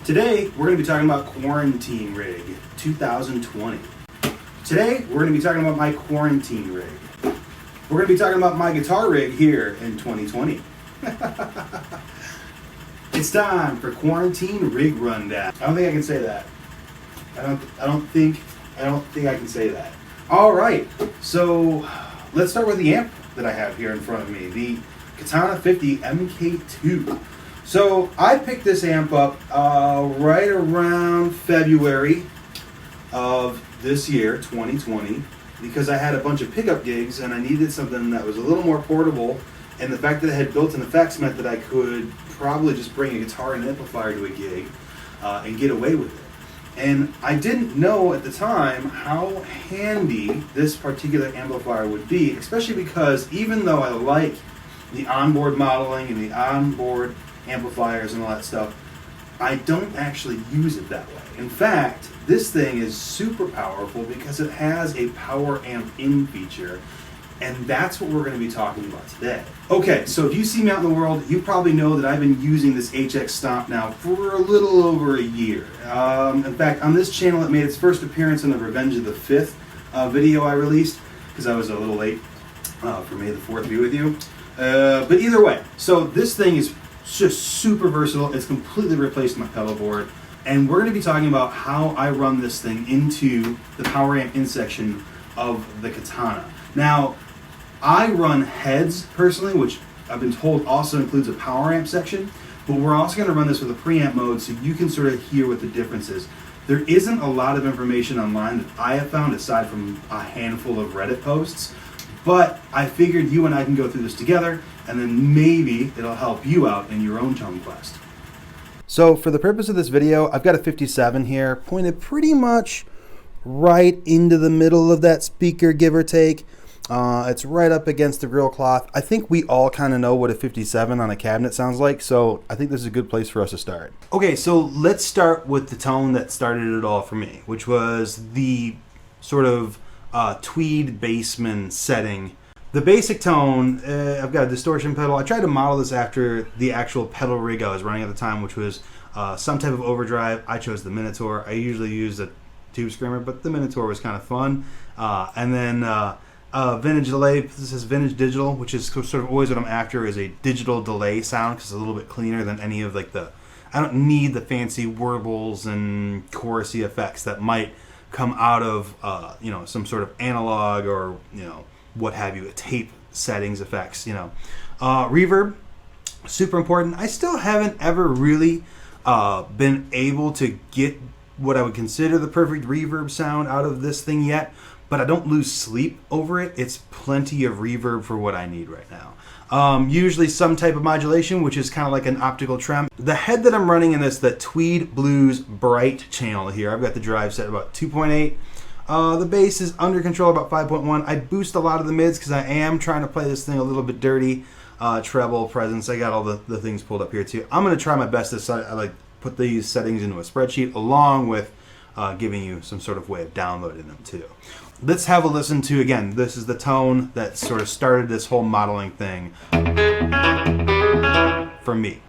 Today, we're going to be talking about Quarantine Rig 2020. Today, we're going to be talking about my quarantine rig. We're going to be talking about my guitar rig here in 2020. It's time for Quarantine Rig Rundown. I don't think I can say that. I don't think I can say that. All right, so let's start with the amp that I have here in front of me, the Katana 50 MkII. So I picked this amp up right around February of this year, 2020, because I had a bunch of pickup gigs and I needed something that was a little more portable, and the fact that it had built-in effects meant that I could probably just bring a guitar and amplifier to a gig and get away with it. And I didn't know at the time how handy this particular amplifier would be, especially because even though I like the onboard modeling and the onboard amplifiers and all that stuff, I don't actually use it that way. In fact, this thing is super powerful because it has a power amp in feature, and that's what we're going to be talking about today. Okay, so if you see me out in the world, you probably know that I've been using this HX Stomp now for a little over a year. In fact, on this channel it made its first appearance in the Revenge of the 5th video I released, because I was a little late for May the 4th to be with you. But either way, so this thing is just super versatile. It's completely replaced my pedal board, and we're going to be talking about how I run this thing into the power amp in section of the Katana. Now, I run heads personally, which I've been told also includes a power amp section, but we're also going to run this with a preamp mode so you can sort of hear what the difference is. There isn't a lot of information online that I have found aside from a handful of Reddit posts, but I figured you and I can go through this together, and then maybe it'll help you out in your own tone quest. So for the purpose of this video, I've got a 57 here, pointed pretty much right into the middle of that speaker, give or take. It's right up against the grill cloth. I think we all kind of know what a 57 on a cabinet sounds like, so I think this is a good place for us to start. Okay, so let's start with the tone that started it all for me, which was the sort of tweed bassman setting. The basic tone, I've got a distortion pedal. I tried to model this after the actual pedal rig I was running at the time, which was some type of overdrive. I chose the Minotaur. I usually use a tube screamer, but the Minotaur was kind of fun. And then vintage delay. This is vintage digital, which is sort of always what I'm after, is a digital delay sound, because it's a little bit cleaner than any of like I don't need the fancy warbles and chorusy effects that might come out of some sort of analog or what have you, tape settings effects. Reverb, super important. I still haven't ever really been able to get what I would consider the perfect reverb sound out of this thing yet, but I don't lose sleep over it. It's plenty of reverb for what I need right now. Usually some type of modulation, which is kind of like an optical trem. The head that I'm running in this, the Tweed Blues Bright channel here, I've got the drive set about 2.8. The bass is under control, about 5.1. I boost a lot of the mids because I am trying to play this thing a little bit dirty. Treble, presence, I got all the things pulled up here too. I'm going to try my best to put these settings into a spreadsheet, along with giving you some sort of way of downloading them too. Let's have a listen to, again, this is the tone that sort of started this whole modeling thing for me.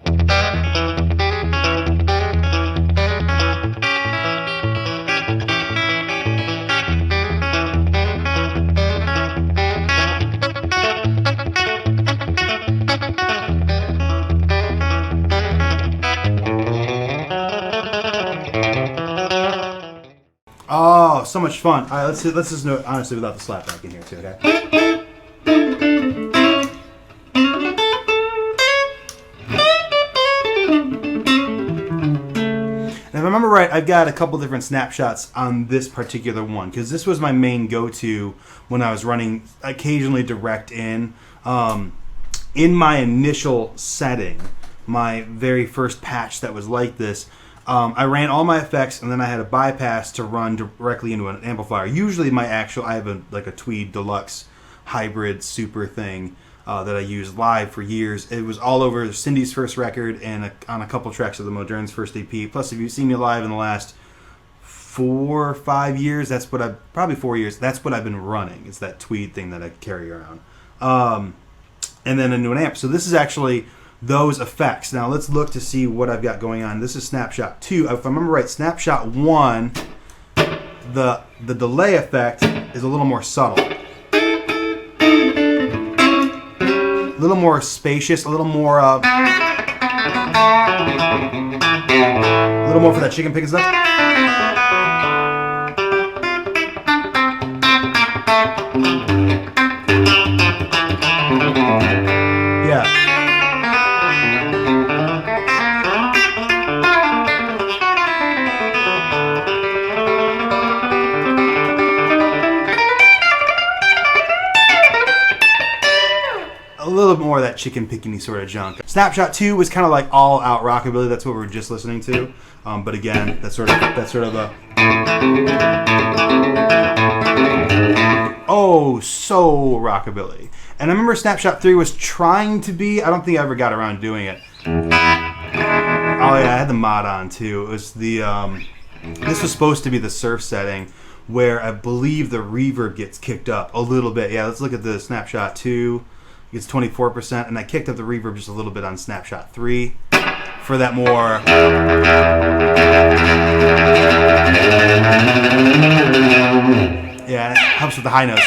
Oh, so much fun. All right, let's just do it honestly without the slapback in here too, okay? And if I remember right, I've got a couple different snapshots on this particular one, because this was my main go-to when I was running occasionally direct in. In my initial setting, my very first patch that was like this, I ran all my effects, and then I had a bypass to run directly into an amplifier. Usually I have a Tweed Deluxe hybrid super thing that I used live for years. It was all over Cindy's first record and on a couple tracks of the Modernes first EP. Plus, if you've seen me live in the last 4 or 5 years, probably 4 years, that's what I've been running. It's that Tweed thing that I carry around. And then into an amp. So this is actually those effects. Now let's look to see what I've got going on. This is Snapshot 2. If I remember right, Snapshot 1, the delay effect is a little more subtle. A little more spacious, a little more for that chicken picking stuff. Yeah. A little bit more of that chicken picking sort of junk. Snapshot 2 was kind of like all out rockabilly. That's what we were just listening to. But again, that's sort of a oh, so rockabilly. And I remember Snapshot 3 was trying to be. I don't think I ever got around to doing it. Oh yeah, I had the mod on too. It was the this was supposed to be the surf setting where I believe the reverb gets kicked up a little bit. Yeah, let's look at the Snapshot 2. It's 24%, and I kicked up the reverb just a little bit on Snapshot 3 for that more. Yeah, it helps with the high notes.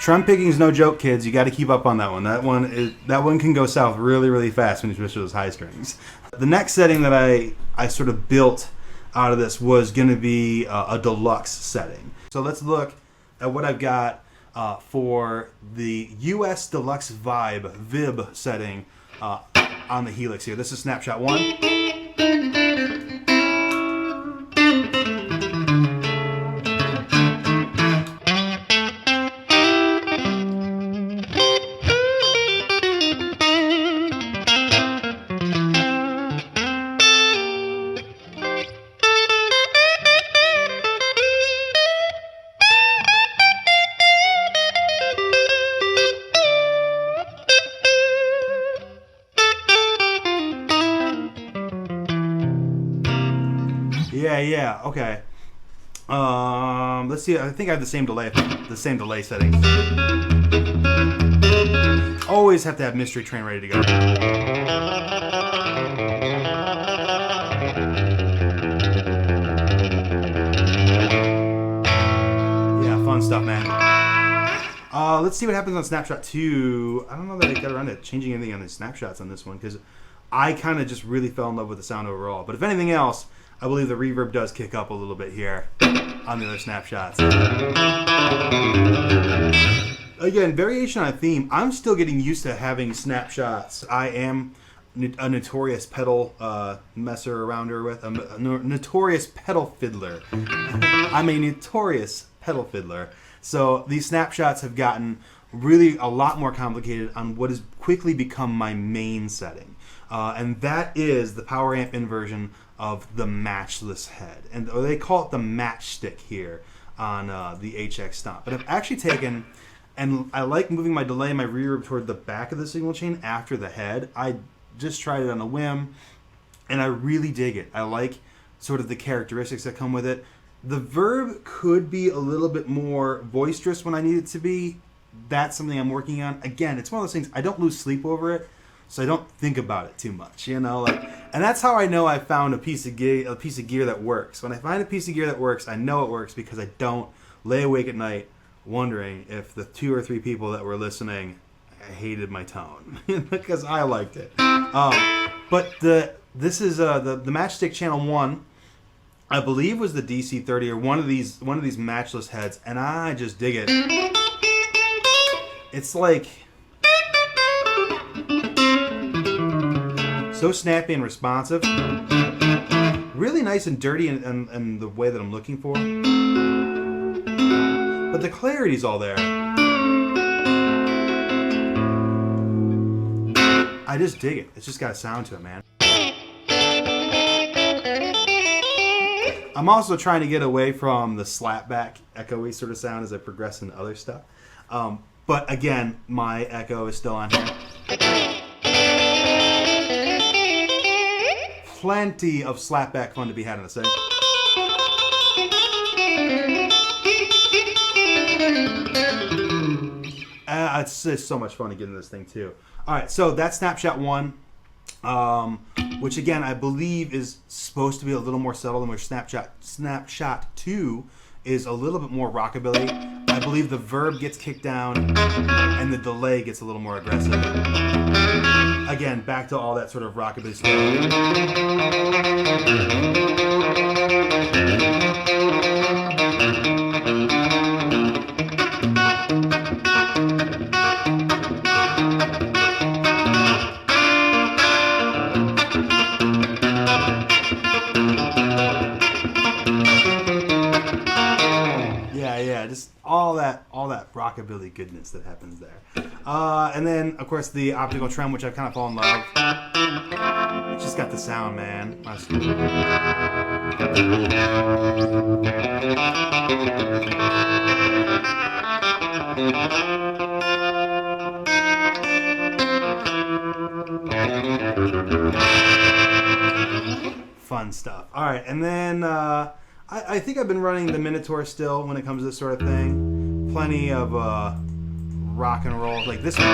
Trem picking is no joke, kids. You got to keep up on that one. That one can go south really, really fast when you switch to those high strings. The next setting that I sort of built out of this was going to be a deluxe setting. So let's look at what I've got for the US Deluxe Vib setting on the Helix here. This is Snapshot 1. Yeah, okay. Let's see. I think I have the same delay settings. Always have to have Mystery Train ready to go. Yeah, fun stuff, man. Let's see what happens on Snapshot 2. I don't know that I got around to changing anything on the snapshots on this one because I kind of just really fell in love with the sound overall. But if anything else, I believe the reverb does kick up a little bit here on the other snapshots. Again, variation on a theme. I'm still getting used to having snapshots. I am a notorious pedal messer arounder with. I'm a notorious pedal fiddler. I'm a notorious pedal fiddler. So these snapshots have gotten really a lot more complicated on what has quickly become my main setting. And that is the power amp inversion of the Matchless head. And they call it the matchstick here on the HX Stomp. But I've actually taken, and I like moving my delay and my reverb toward the back of the signal chain after the head. I just tried it on a whim, and I really dig it. I like sort of the characteristics that come with it. The verb could be a little bit more boisterous when I need it to be. That's something I'm working on. Again, it's one of those things, I don't lose sleep over it, so I don't think about it too much, you know. And that's how I know I found a piece of gear that works. When I find a piece of gear that works, I know it works because I don't lay awake at night wondering if the 2 or 3 people that were listening hated my tone because I liked it. But this is the Matchstick Channel 1. I believe was the DC30 or one of these Matchless heads, and I just dig it. It's like so snappy and responsive, really nice and dirty in the way that I'm looking for, but the clarity's all there. I just dig it. It's just got a sound to it, man. I'm also trying to get away from the slapback echoey sort of sound as I progress into other stuff. But again, my echo is still on here. Plenty of slapback fun to be had in a second. It's just so much fun to get into this thing too. All right, so that's Snapshot 1, which again I believe is supposed to be a little more subtle than where Snapshot 2 is a little bit more rockabilly. I believe the verb gets kicked down and the delay gets a little more aggressive. Again, back to all that sort of rockabilly stuff. Just all that rockabilly goodness that happens there. And then, of course, the optical trem, which I've kind of fallen in love. It's just got the sound, man. Fun stuff. All right, and then I think I've been running the Minotaur still when it comes to this sort of thing. Plenty of rock and roll. Like this one.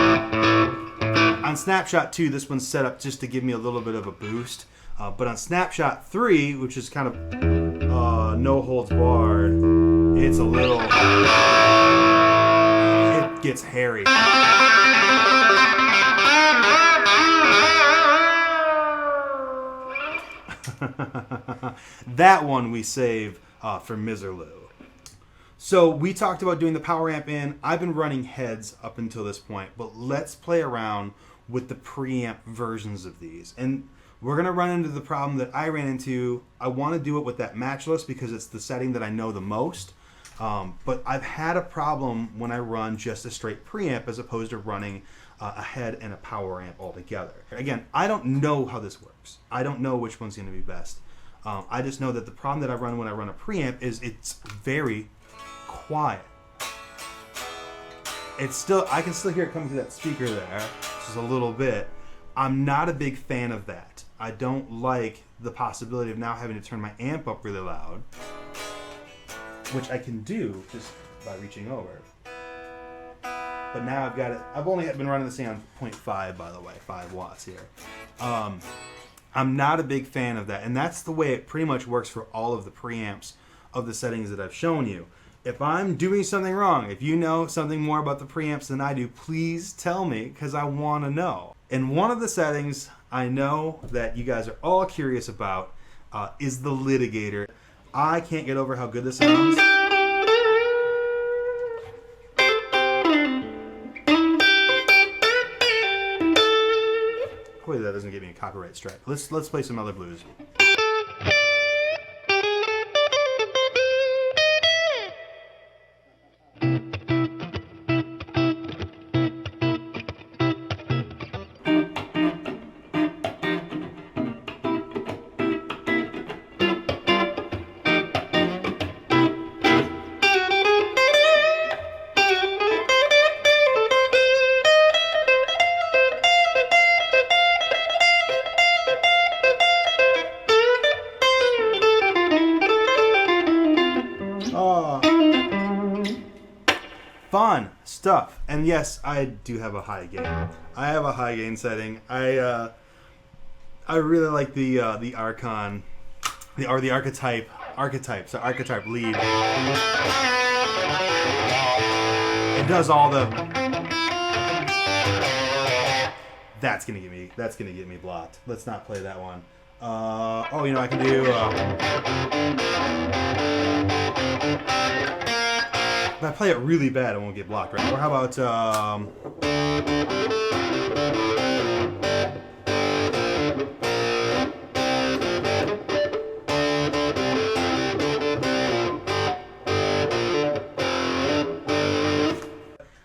On Snapshot 2, this one's set up just to give me a little bit of a boost. But on Snapshot 3, which is kind of no holds barred, it's a little... It gets hairy. That one we save for Miserloo. So we talked about doing the power amp in. I've been running heads up until this point, but let's play around with the preamp versions of these. And we're going to run into the problem that I ran into. I want to do it with that Matchless because it's the setting that I know the most. But I've had a problem when I run just a straight preamp as opposed to running a head and a power amp all together. Again, I don't know how this works. I don't know which one's going to be best. I just know that the problem that I run when I run a preamp is it's very quiet. It's still, I can still hear it coming through that speaker there, just a little bit. I'm not a big fan of that. I don't like the possibility of now having to turn my amp up really loud, which I can do just by reaching over. But now I've got it. I've only been running this thing on 0.5, by the way, 5 watts here. I'm not a big fan of that, and that's the way it pretty much works for all of the preamps of the settings that I've shown you. If I'm doing something wrong, if you know something more about the preamps than I do, please tell me, because I want to know. And one of the settings I know that you guys are all curious about is the litigator. I can't get over how good this sounds. Hopefully that doesn't give me a copyright strike. Let's play some other blues. Fun stuff. And yes, I do have a high gain. I have a high gain setting. I really like the Archon, the archetype lead. It does all the. That's gonna get me blocked. Let's not play that one. Oh, you know I can do. If I play it really bad, I won't get blocked, right? Or how about,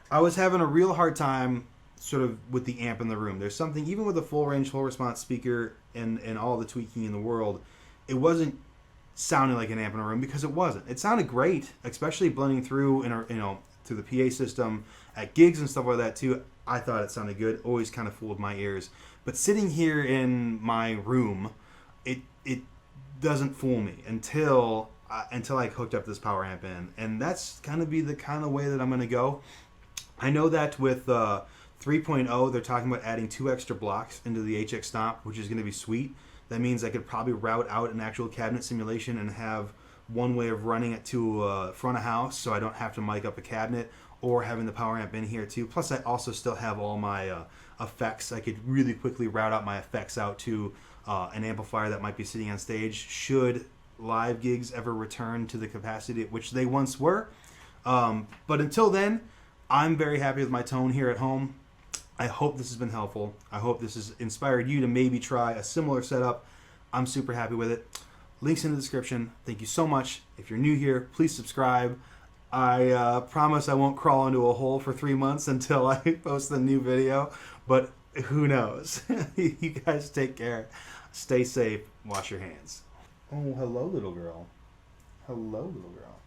I was having a real hard time sort of with the amp in the room. There's something, even with a full range, full response speaker and all the tweaking in the world, it wasn't sounding like an amp in a room because it wasn't. It sounded great, especially blending through through the PA system at gigs and stuff like that too. I thought it sounded good. Always kind of fooled my ears. But sitting here in my room, it doesn't fool me until I hooked up this power amp in, and that's gonna be the kind of way that I'm gonna go. I know that with 3.0, they're talking about adding 2 extra blocks into the HX Stomp, which is going to be sweet. That means I could probably route out an actual cabinet simulation and have one way of running it to front of house, so I don't have to mic up a cabinet, or having the power amp in here too. Plus, I also still have all my effects. I could really quickly route out my effects out to an amplifier that might be sitting on stage should live gigs ever return to the capacity at which they once were. But until then, I'm very happy with my tone here at home. I hope this has been helpful. I hope this has inspired you to maybe try a similar setup. I'm super happy with it. Links in the description. Thank you so much. If you're new here, please subscribe. I promise I won't crawl into a hole for 3 months until I post the new video, but who knows? You guys take care. Stay safe. Wash your hands. Oh, hello, little girl. Hello, little girl.